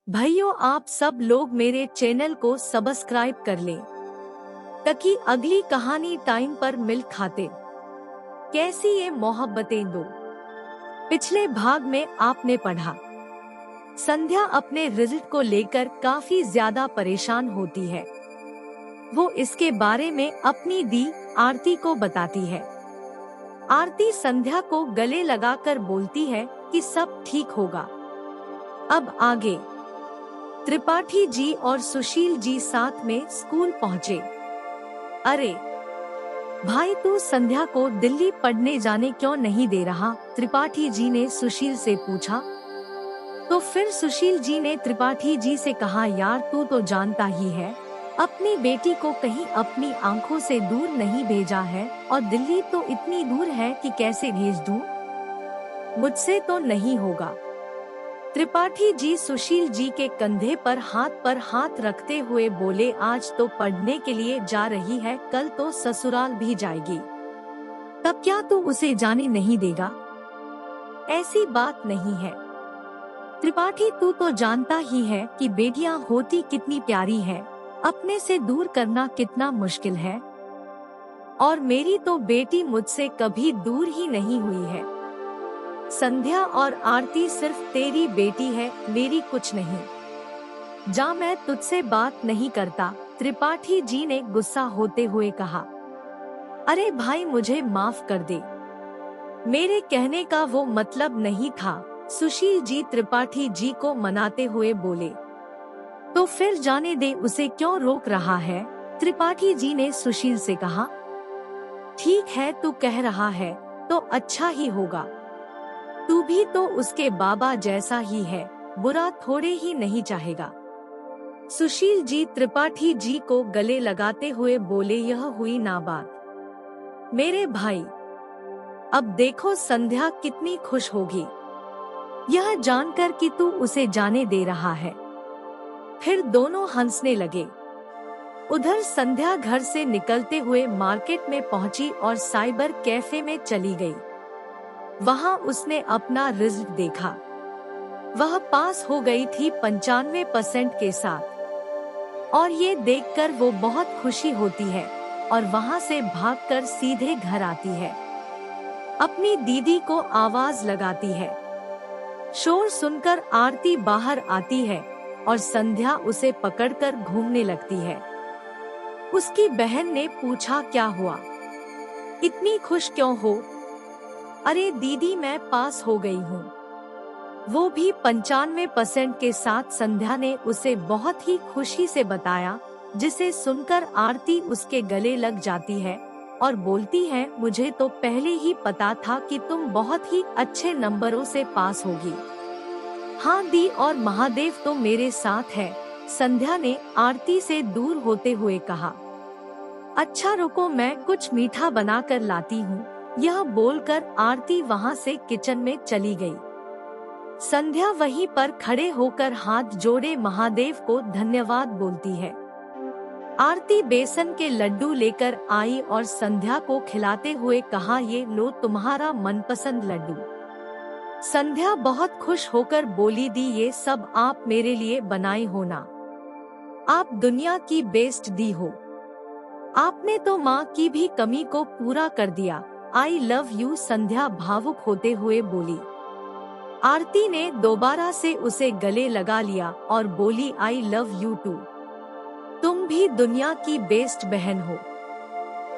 भाइयों, आप सब लोग मेरे चैनल को सब्सक्राइब कर लें ताकि अगली कहानी टाइम पर मिल खाते। कैसी ये मोहब्बतें दो। पिछले भाग में आपने पढ़ा, संध्या अपने रिजल्ट को लेकर काफी ज्यादा परेशान होती है। वो इसके बारे में अपनी दी आरती को बताती है। आरती संध्या को गले लगाकर बोलती है कि सब ठीक होगा। अब आगे। त्रिपाठी जी और सुशील जी साथ में स्कूल पहुँचे। अरे भाई, तू संध्या को दिल्ली पढ़ने जाने क्यों नहीं दे रहा? त्रिपाठी जी ने सुशील से पूछा। तो फिर सुशील जी ने त्रिपाठी जी से कहा, यार तू तो जानता ही है, अपनी बेटी को कहीं अपनी आंखों से दूर नहीं भेजा है, और दिल्ली तो इतनी दूर है कि कैसे भेज दूं? मुझसे तो नहीं होगा। त्रिपाठी जी सुशील जी के कंधे पर हाथ रखते हुए बोले, आज तो पढ़ने के लिए जा रही है, कल तो ससुराल भी जाएगी, तब क्या तू उसे जाने नहीं देगा? ऐसी बात नहीं है त्रिपाठी, तू तो जानता ही है कि बेटियां होती कितनी प्यारी है, अपने से दूर करना कितना मुश्किल है। और मेरी तो बेटी मुझसे कभी दूर ही नहीं हुई है। संध्या और आरती सिर्फ तेरी बेटी है, मेरी कुछ नहीं। जा, मैं तुझसे बात नहीं करता, त्रिपाठी जी ने गुस्सा होते हुए कहा। अरे भाई, मुझे माफ कर दे, मेरे कहने का वो मतलब नहीं था। सुशील जी त्रिपाठी जी को मनाते हुए बोले। तो फिर जाने दे, उसे क्यों रोक रहा है? त्रिपाठी जी ने सुशील से कहा। ठीक है, तू कह रहा है तो अच्छा ही होगा। तू भी तो उसके बाबा जैसा ही है, बुरा थोड़े ही नहीं चाहेगा। सुशील जी त्रिपाठी जी को गले लगाते हुए बोले, यह हुई ना बात मेरे भाई। अब देखो संध्या कितनी खुश होगी यह जानकर कि तू उसे जाने दे रहा है। फिर दोनों हंसने लगे। उधर संध्या घर से निकलते हुए मार्केट में पहुंची और साइबर कैफे में चली गई। वहां उसने अपना रिजल्ट देखा। वह पास हो गई थी 95% के साथ, और ये देखकर वो बहुत खुशी होती है और वहां से भागकर सीधे घर आती है। अपनी दीदी को आवाज लगाती है। शोर सुनकर आरती बाहर आती है और संध्या उसे पकड़कर घूमने लगती है। उसकी बहन ने पूछा, क्या हुआ, इतनी खुश क्यों हो? अरे दीदी, मैं पास हो गई हूँ, वो भी 95% के साथ। संध्या ने उसे बहुत ही खुशी से बताया, जिसे सुनकर आरती उसके गले लग जाती है और बोलती है, मुझे तो पहले ही पता था कि तुम बहुत ही अच्छे नंबरों से पास होगी। हाँ दी, और महादेव तो मेरे साथ है, संध्या ने आरती से दूर होते हुए कहा। अच्छा रुको, मैं कुछ मीठा बना कर लाती हूँ। यह बोलकर आरती वहाँ से किचन में चली गई। संध्या वहीं पर खड़े होकर हाथ जोड़े महादेव को धन्यवाद बोलती है। आरती बेसन के लड्डू लेकर आई और संध्या को खिलाते हुए कहा, ये लो तुम्हारा मनपसंद लड्डू। संध्या बहुत खुश होकर बोली, दी ये सब आप मेरे लिए बनाई हो ना, आप दुनिया की बेस्ट दी हो, आपने तो माँ की भी कमी को पूरा कर दिया। आई लव यू, संध्या भावुक होते हुए बोली। आरती ने दोबारा से उसे गले लगा लिया और बोली, आई लव यू टू, तुम भी दुनिया की बेस्ट बहन हो।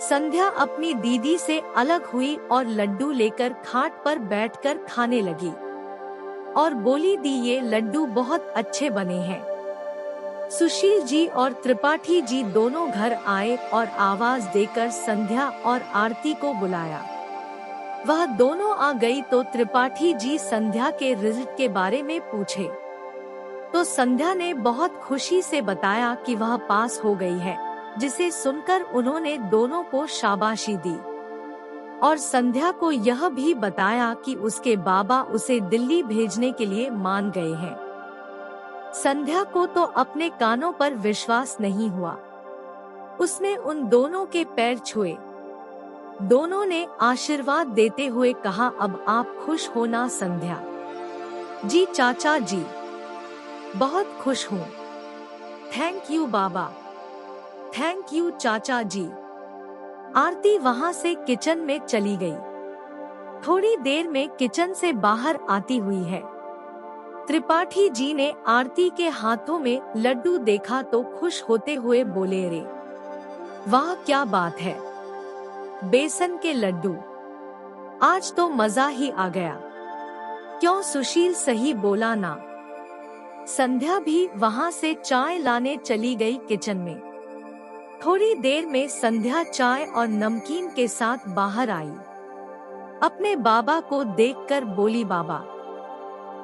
संध्या अपनी दीदी से अलग हुई और लड्डू लेकर खाट पर बैठकर खाने लगी और बोली, दी ये लड्डू बहुत अच्छे बने हैं। सुशील जी और त्रिपाठी जी दोनों घर आए और आवाज देकर संध्या और आरती को बुलाया। वह दोनों आ गई तो त्रिपाठी जी संध्या के रिजल्ट के बारे में पूछे तो संध्या ने बहुत खुशी से बताया कि वह पास हो गई है, जिसे सुनकर उन्होंने दोनों को शाबाशी दी और संध्या को यह भी बताया कि उसके बाबा उसे दिल्ली भेजने के लिए मान गए हैं। संध्या को तो अपने कानों पर विश्वास नहीं हुआ। उसने उन दोनों के पैर छुए। दोनों ने आशीर्वाद देते हुए कहा, अब आप खुश हो ना संध्या? जी चाचा जी। बहुत खुश हूँ। Thank you Baba. Thank you चाचा जी। आरती वहाँ से किचन में चली गई। थोड़ी देर में किचन से बाहर आती हुई है। त्रिपाठी जी ने आरती के हाथों में लड्डू देखा तो खुश होते हुए बोले, रे वाह क्या बात है, बेसन के लड्डू, आज तो मजा ही आ गया। क्यों सुशील सही बोला ना। संध्या भी वहाँ से चाय लाने चली गई किचन में। थोड़ी देर में संध्या चाय और नमकीन के साथ बाहर आई। अपने बाबा को देखकर बोली, बाबा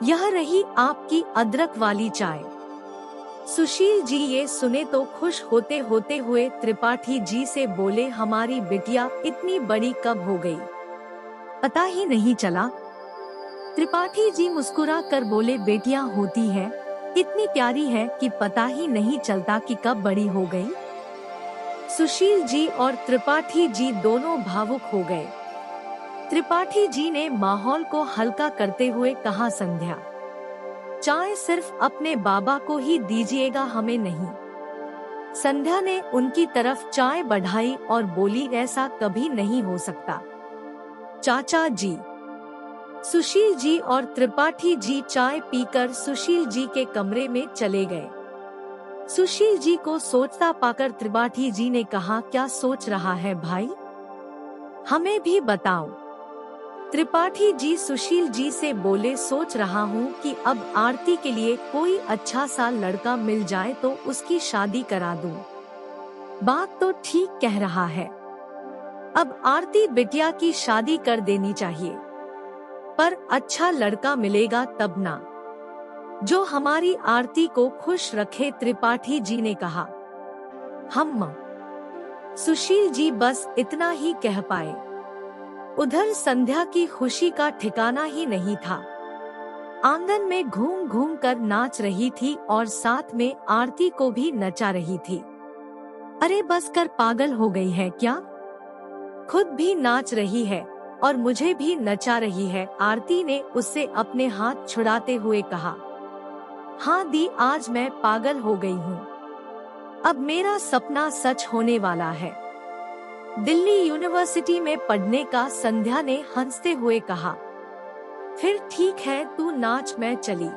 यह रही आपकी अदरक वाली चाय। सुशील जी ये सुने तो खुश होते होते हुए त्रिपाठी जी से बोले, हमारी बिटिया इतनी बड़ी कब हो गई, पता ही नहीं चला। त्रिपाठी जी मुस्कुरा कर बोले, बेटियां होती है इतनी प्यारी है कि पता ही नहीं चलता कि कब बड़ी हो गई। सुशील जी और त्रिपाठी जी दोनों भावुक हो गए। त्रिपाठी जी ने माहौल को हल्का करते हुए कहा, संध्या चाय सिर्फ अपने बाबा को ही दीजिएगा, हमें नहीं। संध्या ने उनकी तरफ चाय बढ़ाई और बोली, ऐसा कभी नहीं हो सकता चाचा जी। सुशील जी और त्रिपाठी जी चाय पीकर सुशील जी के कमरे में चले गए। सुशील जी को सोचता पाकर त्रिपाठी जी ने कहा, क्या सोच रहा है भाई, हमें भी बताओ। त्रिपाठी जी सुशील जी से बोले, सोच रहा हूँ कि अब आरती के लिए कोई अच्छा सा लड़का मिल जाए तो उसकी शादी करा दूँ। बात तो ठीक कह रहा है, अब आरती बिटिया की शादी कर देनी चाहिए, पर अच्छा लड़का मिलेगा तब ना, जो हमारी आरती को खुश रखे। त्रिपाठी जी ने कहा, हम। सुशील जी बस इतना ही कह पाए। उधर संध्या की खुशी का ठिकाना ही नहीं था। आंगन में घूम घूम कर नाच रही थी और साथ में आरती को भी नचा रही थी। अरे बस कर, पागल हो गई है क्या, खुद भी नाच रही है और मुझे भी नचा रही है। आरती ने उससे अपने हाथ छुड़ाते हुए कहा, हाँ दी, आज मैं पागल हो गई हूँ। अब मेरा सपना सच होने वाला है, दिल्ली यूनिवर्सिटी में पढ़ने का। संध्या ने हंसते हुए कहा, फिर ठीक है तू नाच, मैं चली।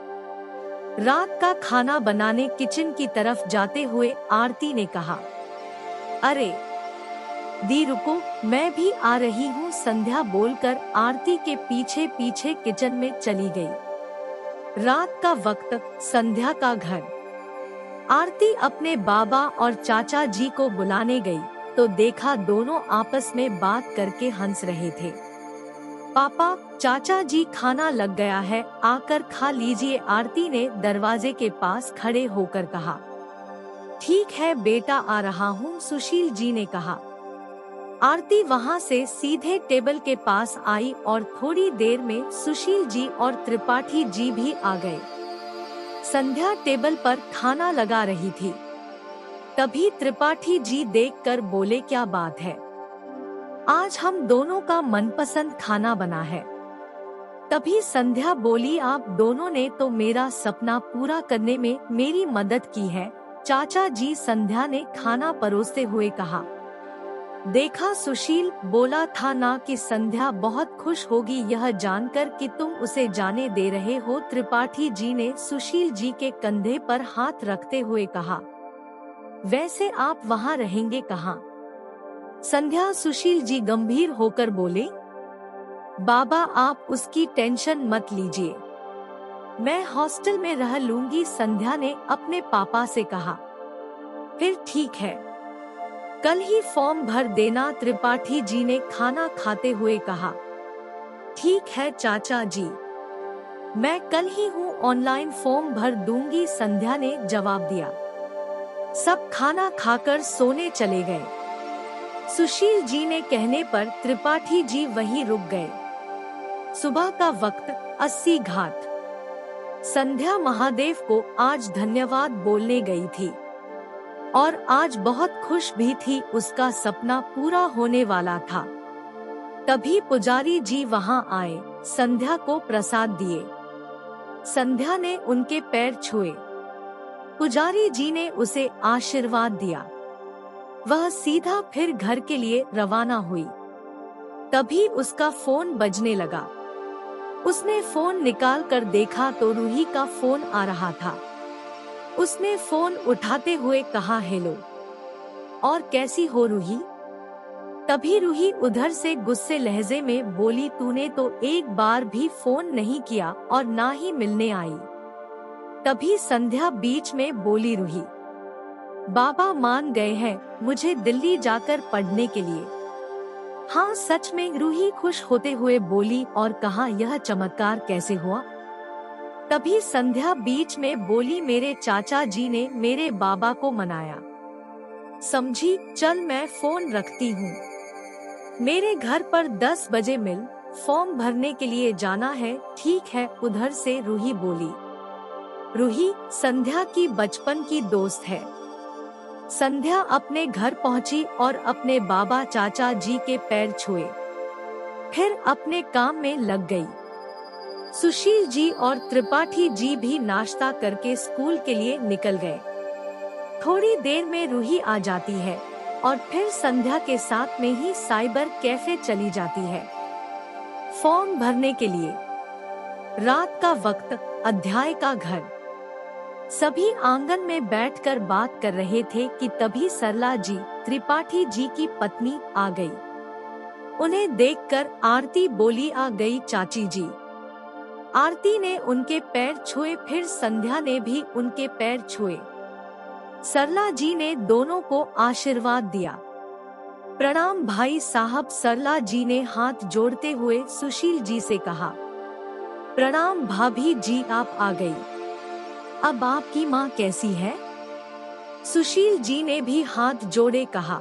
रात का खाना बनाने किचन की तरफ जाते हुए आरती ने कहा, अरे दी रुको, मैं भी आ रही हूँ। संध्या बोलकर आरती के पीछे पीछे किचन में चली गई। रात का वक्त, संध्या का घर। आरती अपने बाबा और चाचा जी को बुलाने गई तो देखा दोनों आपस में बात करके हंस रहे थे। पापा, चाचा जी, खाना लग गया है, आकर खा लीजिए। आरती ने दरवाजे के पास खड़े होकर कहा। ठीक है बेटा, आ रहा हूँ, सुशील जी ने कहा। आरती वहाँ से सीधे टेबल के पास आई और थोड़ी देर में सुशील जी और त्रिपाठी जी भी आ गए। संध्या टेबल पर खाना लगा रही थी। तभी त्रिपाठी जी देखकर बोले, क्या बात है, आज हम दोनों का मनपसंद खाना बना है। तभी संध्या बोली, आप दोनों ने तो मेरा सपना पूरा करने में मेरी मदद की है चाचा जी। संध्या ने खाना परोसते हुए कहा। देखा, सुशील बोला था ना कि संध्या बहुत खुश होगी यह जानकर कि तुम उसे जाने दे रहे हो। त्रिपाठी जी ने सुशील जी के कंधे पर हाथ रखते हुए कहा, वैसे आप वहाँ रहेंगे कहाँ? संध्या। सुशील जी गंभीर होकर बोले, बाबा आप उसकी टेंशन मत लीजिए, मैं हॉस्टल में रह लूंगी। संध्या ने अपने पापा से कहा। फिर ठीक है, कल ही फॉर्म भर देना। त्रिपाठी जी ने खाना खाते हुए कहा। ठीक है चाचा जी, मैं कल ही हूँ ऑनलाइन फॉर्म भर दूंगी, संध्या ने जवाब दिया। सब खाना खाकर सोने चले गए। सुशील जी ने कहने पर त्रिपाठी जी वहीं रुक गए। सुबह का वक्त, 80 घाट। संध्या महादेव को आज धन्यवाद बोलने गई थी और आज बहुत खुश भी थी, उसका सपना पूरा होने वाला था। तभी पुजारी जी वहां आए, संध्या को प्रसाद दिए। संध्या ने उनके पैर छुए। पुजारी जी ने उसे आशीर्वाद दिया। वह सीधा फिर घर के लिए रवाना हुई। तभी उसका फोन बजने लगा। उसने फोन निकाल कर देखा तो रूही का फोन आ रहा था। उसने फोन उठाते हुए कहा, हेलो, और कैसी हो रूही? तभी रूही उधर से गुस्से लहजे में बोली, तूने तो एक बार भी फोन नहीं किया और ना ही मिलने आई। तभी संध्या बीच में बोली, रूही, बाबा मान गए हैं मुझे दिल्ली जाकर पढ़ने के लिए। हाँ सच में, रूही खुश होते हुए बोली और कहा, यह चमत्कार कैसे हुआ? तभी संध्या बीच में बोली, मेरे चाचा जी ने मेरे बाबा को मनाया। समझी, चल मैं फोन रखती हूँ। मेरे घर पर 10 बजे मिल, फॉर्म भरने के लिए जाना है। ठीक है, उधर से रूही बोली। रूही संध्या की बचपन की दोस्त है। संध्या अपने घर पहुंची और अपने बाबा चाचा जी के पैर छुए, फिर अपने काम में लग गई। सुशील जी और त्रिपाठी जी भी नाश्ता करके स्कूल के लिए निकल गए। थोड़ी देर में रूही आ जाती है और फिर संध्या के साथ में ही साइबर कैफे चली जाती है फॉर्म भरने के लिए। रात का वक्त, अध्याय का घर। सभी आंगन में बैठकर बात कर रहे थे कि तभी सरला जी, त्रिपाठी जी की पत्नी, आ गई। उन्हें देखकर आरती बोली, आ गई चाची जी। आरती ने उनके पैर छुए, फिर संध्या ने भी उनके पैर छुए। सरला जी ने दोनों को आशीर्वाद दिया। प्रणाम भाई साहब, सरला जी ने हाथ जोड़ते हुए सुशील जी से कहा। प्रणाम भाभी जी, आप आ गई। अब आपकी माँ कैसी है? सुशील जी ने भी हाथ जोड़े कहा।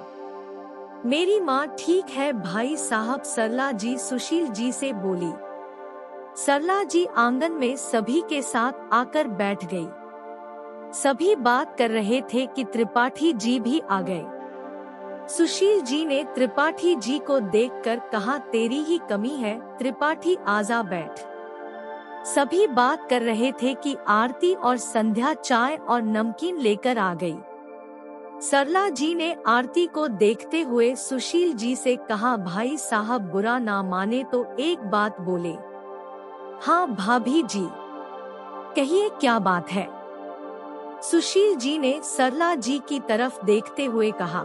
मेरी माँ ठीक है भाई साहब, सरला जी सुशील जी से बोली। सरला जी आंगन में सभी के साथ आकर बैठ गई। सभी बात कर रहे थे कि त्रिपाठी जी भी आ गए। सुशील जी ने त्रिपाठी जी को देखकर कहा, तेरी ही कमी है त्रिपाठी, आजा बैठ। सभी बात कर रहे थे कि आरती और संध्या चाय और नमकीन लेकर आ गई। सरला जी ने आरती को देखते हुए सुशील जी से कहा, भाई साहब बुरा ना माने तो एक बात बोले। हाँ भाभी जी, कहिए क्या बात है? सुशील जी ने सरला जी की तरफ देखते हुए कहा,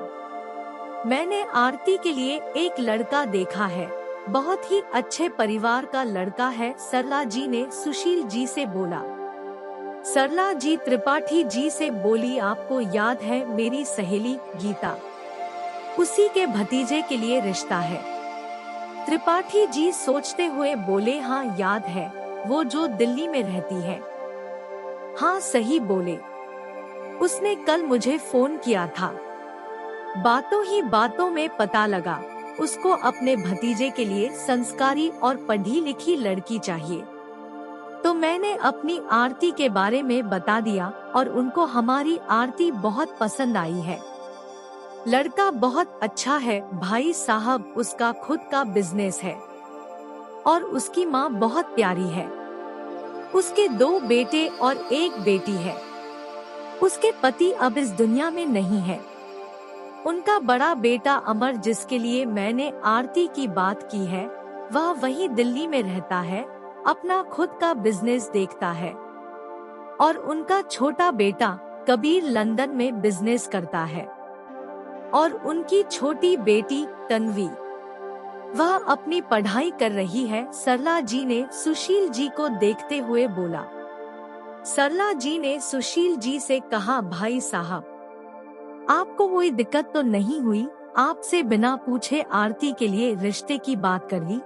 मैंने आरती के लिए एक लड़का देखा है, बहुत ही अच्छे परिवार का लड़का है, सरला जी ने सुशील जी से बोला। सरला जी त्रिपाठी जी से बोली, आपको याद है मेरी सहेली गीता, उसी के भतीजे के लिए रिश्ता है। त्रिपाठी जी सोचते हुए बोले, हाँ याद है, वो जो दिल्ली में रहती है। हाँ सही बोले, उसने कल मुझे फोन किया था। बातों ही बातों में पता लगा उसको अपने भतीजे के लिए संस्कारी और पढ़ी लिखी लड़की चाहिए। तो मैंने अपनी आरती के बारे में बता दिया और उनको हमारी आरती बहुत पसंद आई है। लड़का बहुत अच्छा है भाई साहब, उसका खुद का बिजनेस है और उसकी माँ बहुत प्यारी है। उसके 2 बेटे और 1 बेटी है। उसके पति अब इस दुनिया में नहीं है। उनका बड़ा बेटा अमर, जिसके लिए मैंने आरती की बात की है, वह वहीं दिल्ली में रहता है, अपना खुद का बिजनेस देखता है। और उनका छोटा बेटा कबीर लंदन में बिजनेस करता है। और उनकी छोटी बेटी तन्वी, वह अपनी पढ़ाई कर रही है। सरला जी ने सुशील जी को देखते हुए बोला। सरला जी ने सुशील जी से कहा, भाई साहब आपको कोई दिक्कत तो नहीं हुई? आपसे बिना पूछे आरती के लिए रिश्ते की बात कर ली।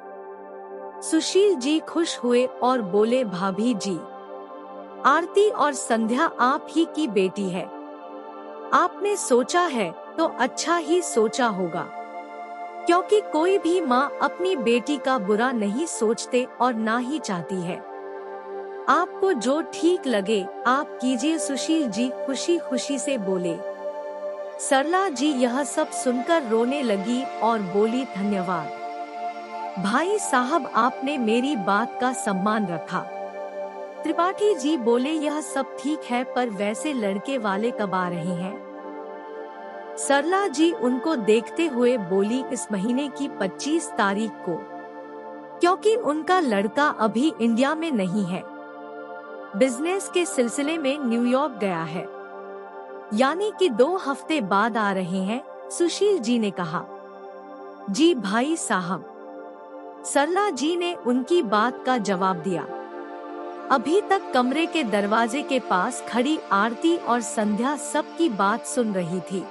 सुशील जी खुश हुए और बोले, भाभी जी, आरती और संध्या आप ही की बेटी है। आपने सोचा है तो अच्छा ही सोचा होगा, क्योंकि कोई भी माँ अपनी बेटी का बुरा नहीं सोचते और ना ही चाहती है। आपको जो ठीक लगे आप कीजिए, सुशील जी खुशी खुशी से बोले। सरला जी यह सब सुनकर रोने लगी और बोली, धन्यवाद भाई साहब, आपने मेरी बात का सम्मान रखा। त्रिपाठी जी बोले, यह सब ठीक है, पर वैसे लड़के वाले कब आ रहे हैं? सरला जी उनको देखते हुए बोली, इस महीने की 25 तारीख को, क्योंकि उनका लड़का अभी इंडिया में नहीं है, बिजनेस के सिलसिले में न्यूयॉर्क गया है, यानी कि 2 हफ्ते बाद आ रहे हैं। सुशील जी ने कहा, जी भाई साहब। सरला जी ने उनकी बात का जवाब दिया। अभी तक कमरे के दरवाजे के पास खड़ी आरती और संध्या सबकी बात सुन रही थी।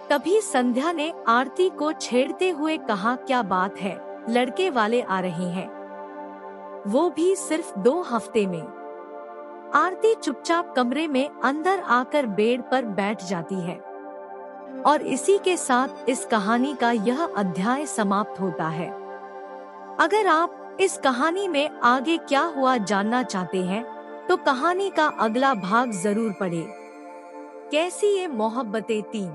तभी संध्या ने आरती को छेड़ते हुए कहा, क्या बात है, लड़के वाले आ रहे हैं, वो भी सिर्फ 2 हफ्ते में। आरती चुपचाप कमरे में अंदर आकर बेड पर बैठ जाती है और इसी के साथ इस कहानी का यह अध्याय समाप्त होता है। अगर आप इस कहानी में आगे क्या हुआ जानना चाहते हैं तो कहानी का अगला भाग जरूर पढ़ें। कैसी ये मोहब्बतें 3।